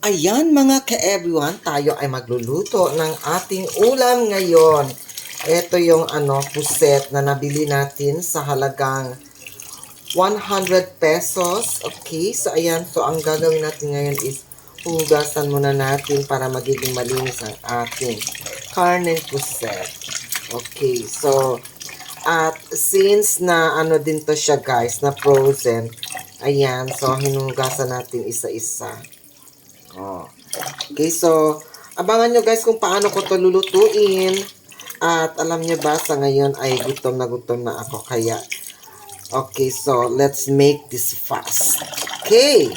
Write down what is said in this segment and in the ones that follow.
Ayan mga ka-everyone, tayo ay magluluto ng ating ulam ngayon. Ito yung puset na nabili natin sa halagang 100 pesos. Okay, so ayan, so ang gagawin natin ngayon is hugasan muna natin para magiging malinis ang ating karneng puset. Okay, so at since na din to siya guys, na frozen, ayan, so hinugasan natin isa-isa. Oh. Okay, so abangan nyo guys kung paano ko to lulutuin. At alam nyo ba, sa ngayon ay gutom na ako. Kaya, okay, so let's make this fast. Okay.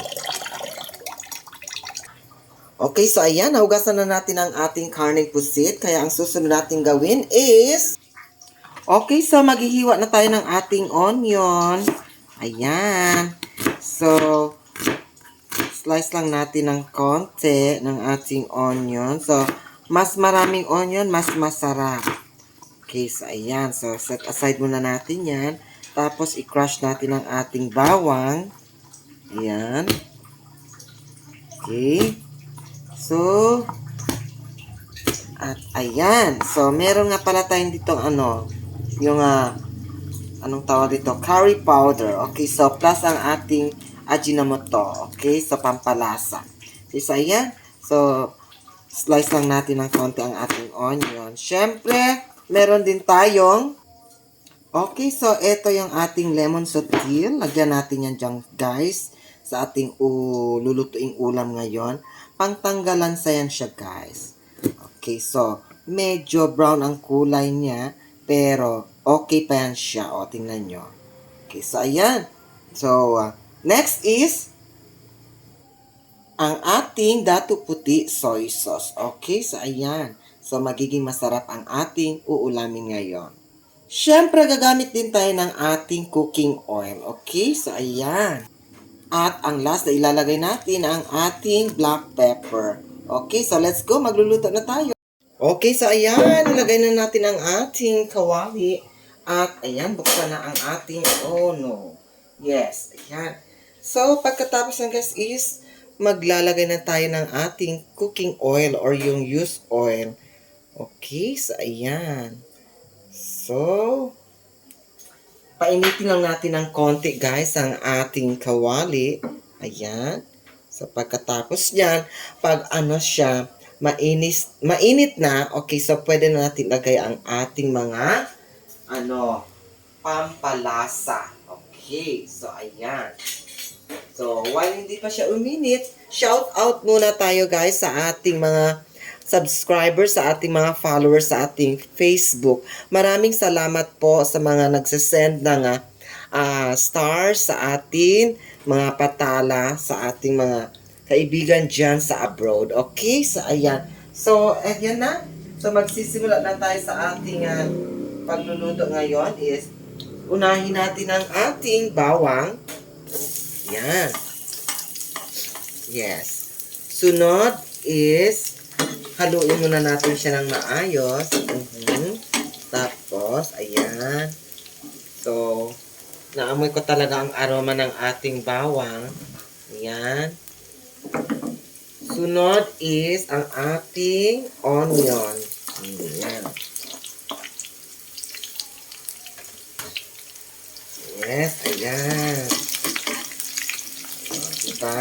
Okay, so ayan, nahugasan na natin ang ating karneng pusit. Kaya ang susunod natin gawin is, okay, so maghihiwa na tayo ng ating onion. Ayan. So, slice lang natin ng konti ng ating onion. So, mas maraming onion, mas masarap. Okay, so ayan. So, set aside muna natin yan. Tapos, i-crush natin ang ating bawang. Ayan. Okay. So, at ayan. So, meron nga pala tayong dito yung anong tawag dito? Curry powder. Okay, so plus ang ating Ajinomoto. Okay, so pampalasa. So, ayan. So, slice lang natin ng konti ang ating onion. Siyempre, meron din tayong, okay, so ito yung ating lemon sotil. Lagyan natin yan dyan, guys, sa ating lulutuing ulam ngayon. Pangtanggalan sa yan siya, guys. Okay, so, medyo brown ang kulay niya, pero okay pa yan siya. O, tingnan nyo. Okay, so ayan. So, next is ang ating dato puti soy sauce. Okay, so ayan. So, magiging masarap ang ating uulamin ngayon. Siyempre, gagamit din tayo ng ating cooking oil. Okay, so ayan. At ang last na ilalagay natin ang ating black pepper. Okay, so let's go. Magluluto na tayo. Okay, so ayan. Ilagay na natin ang ating kawali. At ayan, buksan na ang ating, oh no. Yes, ayan. So, pagkatapos ng guys is, maglalagay na tayo ng ating cooking oil or yung used oil. Okay, so ayan. So, painitin lang natin ng konti guys ang ating kawali. Ayan. So, pagkatapos yan, pag siya, mainit na, okay, so pwede na natin lagay ang ating mga, pampalasa. Okay, so ayan. So, while hindi pa siya uminit, shout out muna tayo guys sa ating mga subscribers, sa ating mga followers sa ating Facebook. Maraming salamat po sa mga nagsasend ng stars sa ating mga patala, sa ating mga kaibigan dyan sa abroad. Okay, so ayan. So, ayan na. So, magsisimula na tayo sa ating pagluluto ngayon is unahin natin ang ating bawang. Yan. Yes. Sunod is haluin muna natin siya ng maayos. Tapos, ayan. So, naamoy ko talaga ang aroma ng ating bawang. Ayan. Sunod is ang ating onion. Ayan. Yes, ayan. Diba?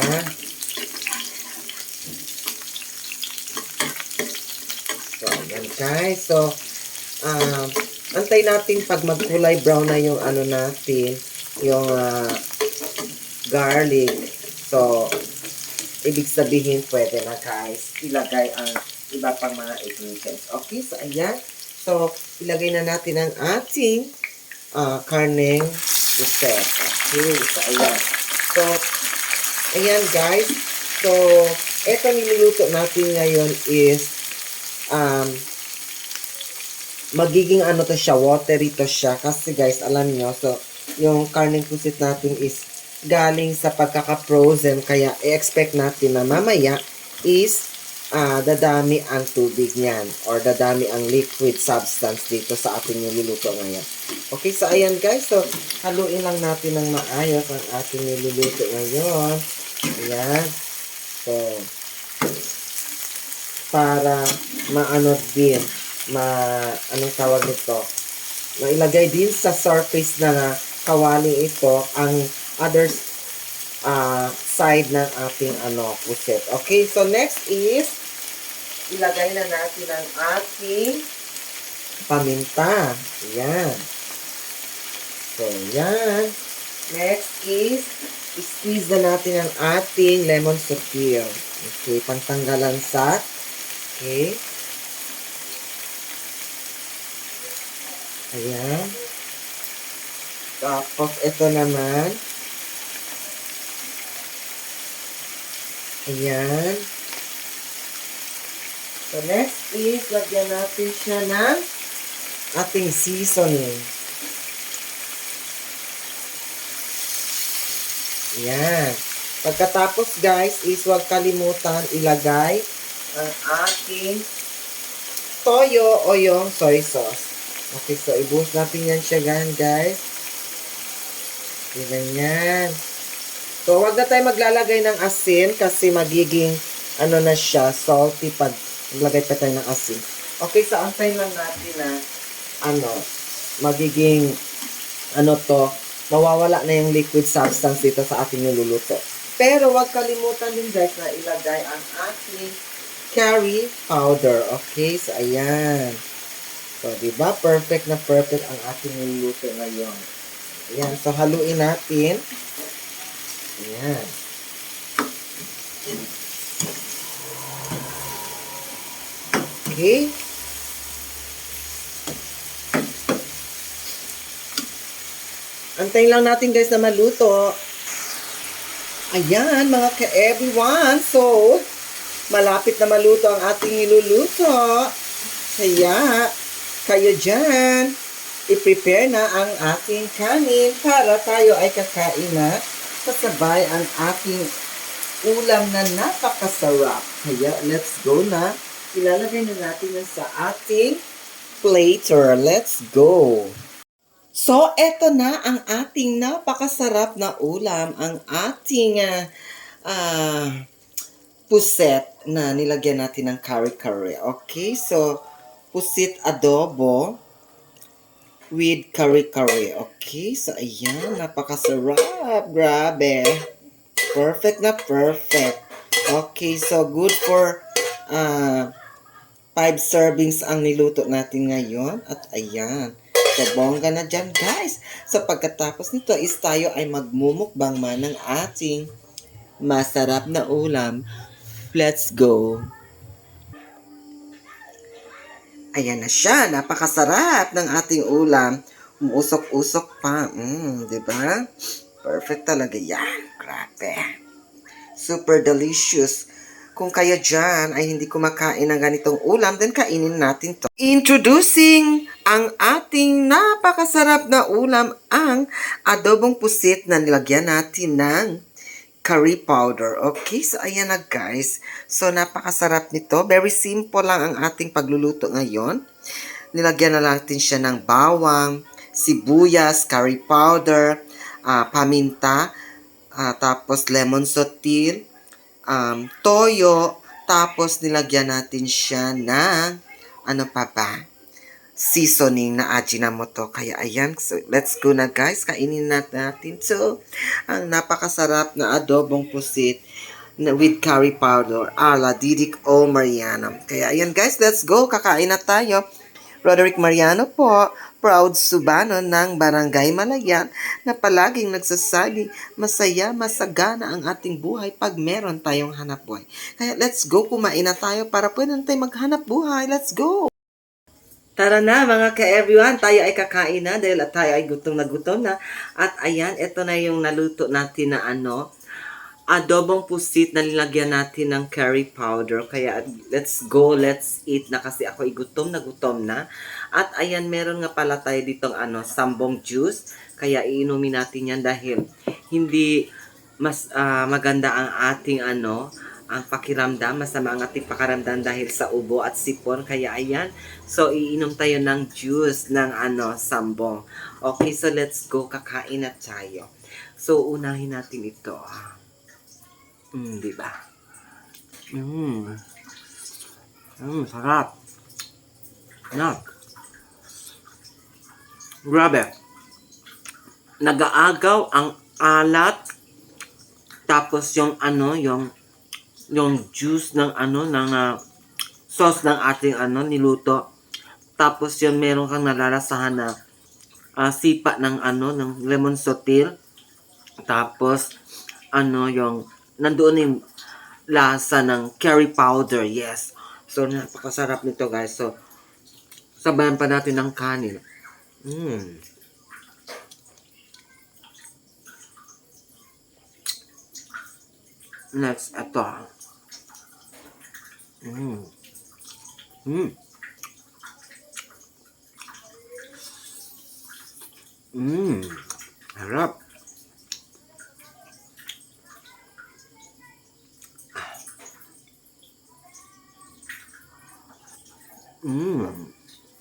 So, ayan guys. So, antay natin pag magkulay brown na yung natin, yung garlic. So, ibig sabihin pwede na guys, ilagay ang iba pang mga ingredients. Okay, so ayan. So, ilagay na natin ang ating karneng puset. Okay, so ayan. So, ayan guys. So, eto niluluto natin ngayon is magiging to siya, watery to siya. Kasi guys, alam nyo, so, yung karneng pusit natin is galing sa pagkaka-frozen. Kaya, i-expect natin na mamaya is dadami ang tubig niyan or dadami ang liquid substance dito sa ating niluluto ngayon. Okay, so ayan guys. So, haluin lang natin ng maayos ang ating niluluto ngayon. Ayan. So, para maano din, anong tawag nito, mailagay din sa surface na kawali ito ang other side ng ating puset. Okay, so next is ilagay na natin ang ating paminta. Ayan. So, yan. Next is squeeze na natin ang ating lemon sutil. Okay, pantanggalan sa. Okay. Ayan. Tapos, ito naman. Ayan. So, next is, lagyan natin siya ng ating seasoning. Ayan. Pagkatapos, guys, is huwag kalimutan ilagay ang ating toyo o yung soy sauce. Okay, so ibuhos natin yan siya, guys. Okay, ganyan. So, huwag na tayo maglalagay ng asin kasi magiging, na siya, salty pag maglagay pa tayo ng asin. Okay, so antayin lang natin na, magiging, mawawala na yung liquid substance dito sa ating niluluto. Pero, huwag kalimutan din, guys, na ilagay ang ating curry powder. Okay, so ayan. So, diba? Perfect na perfect ang ating niluluto ngayon. Ayan, so haluin natin. Ayan. Okay. Antayin lang natin, guys, na maluto. Ayan, mga ka-everyone. So, malapit na maluto ang ating niluluto. Kaya, kayo dyan, i-prepare na ang ating kanin para tayo ay kakain na kasabay ang ating ulam na napakasarap. Kaya, let's go na. Ilalagay na natin yan sa ating plater. Let's go. So, eto na ang ating napakasarap na ulam, ang ating puset na nilagyan natin ng kare-kare. Okay, so, pusit adobo with kare-kare. Okay, so ayan, napakasarap. Grabe. Perfect na perfect. Okay, so good for 5 servings ang niluto natin ngayon. At ayan, so bongga na dyan, guys. So pagkatapos nito is tayo ay magmumukbang man ng ating masarap na ulam. Let's go. Ayan na siya. Napakasarap ng ating ulam. Umusok-usok pa. Diba? Perfect talaga yan. Grabe. Super delicious. Kung kayo dyan ay hindi kumakain ng ganitong ulam, then kainin natin to. Introducing ang ating napakasarap na ulam, ang adobong pusit na nilagyan natin ng curry powder. Okay, so ayan na, guys. So napakasarap nito. Very simple lang ang ating pagluluto ngayon. Nilagyan na natin siya ng bawang, sibuyas, curry powder, paminta, tapos lemon sutil, toyo, tapos nilagyan natin siya ng ano pa ba? Seasoning na Ajinomoto. Kaya ayan, so let's go na, guys. Kainin natin to. Ang napakasarap na adobong pusit with curry powder ala Didik O. Mariano. Kaya ayan, guys, let's go. Kakain na tayo. Roderick Mariano po, proud Subano ng Barangay Malayan na palaging nagsasabi, masaya, masagana ang ating buhay pag meron tayong hanap buhay. Kaya let's go, kumain na tayo para pwede na tayo maghanap buhay. Let's go! Tara na mga ka-everyone, tayo ay kakain na dahil tayo ay gutom na. At ayan, ito na yung naluto natin na adobong pusit na nilagyan natin ng curry powder. Kaya let's go, let's eat na kasi ako ay gutom na. At ayan, meron nga pala tayo ditong sambong juice. Kaya iinumin natin yan dahil hindi mas maganda ang ating ang pakiramdam, masama ang ating pakiramdam dahil sa ubo at sipon. Kaya ayan, so iinom tayo ng juice ng sambong. Okay, so let's go, kakain na tayo. So unahin natin ito. Diba? Sarap. Yan. Grabe. Nag-aagaw ang alat. Tapos yung yung juice ng sauce ng ating niluto. Tapos yung meron kang nalalasahan na sipa ng lemon sotil. Tapos yung nandoon yung lasa ng curry powder. Yes. So napakasarap nito, guys. So sabayan pa natin ng kanin. Next, ito. Harap.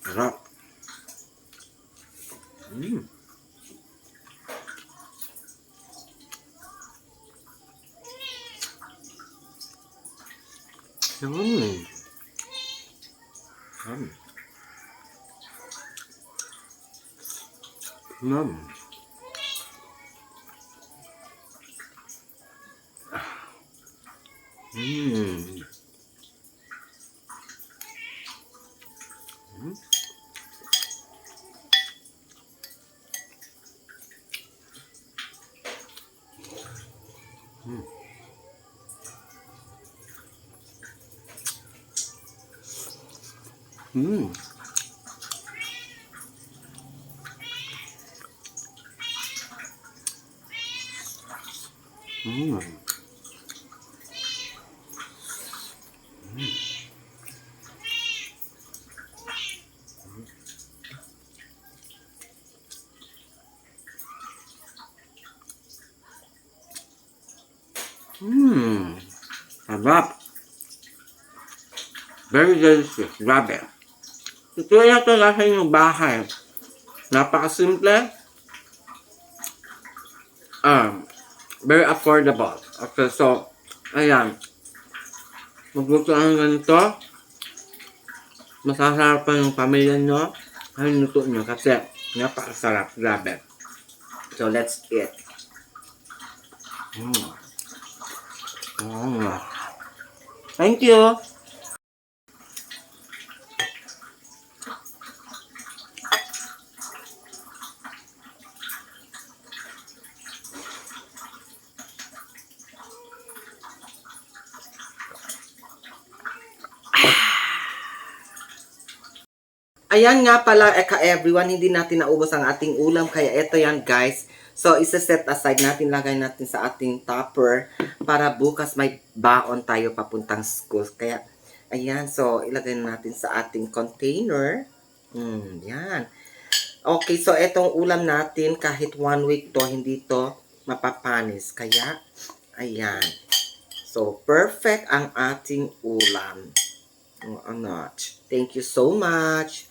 Harap. Sarap. Very delicious. Grabe. Ito yata nasa inyong bahay. Napakasimple. Very affordable. Okay, so, ayan. Magluto ng ganito. Masasarapan yung pamilya nyo. Ay, luto nyo kasi napakasarap. Grabe. So, let's eat. Thank you. Ayan nga pala, everyone, hindi natin naubos ang ating ulam. Kaya ito yan, guys. So, isa-set aside natin, lagay natin sa ating topper para bukas may baon tayo papuntang school. Kaya, ayan. So, ilagay natin sa ating container. Yan. Okay, so itong ulam natin, kahit 1 week to, hindi to mapapanis. Kaya, ayan. So, perfect ang ating ulam. Thank you so much.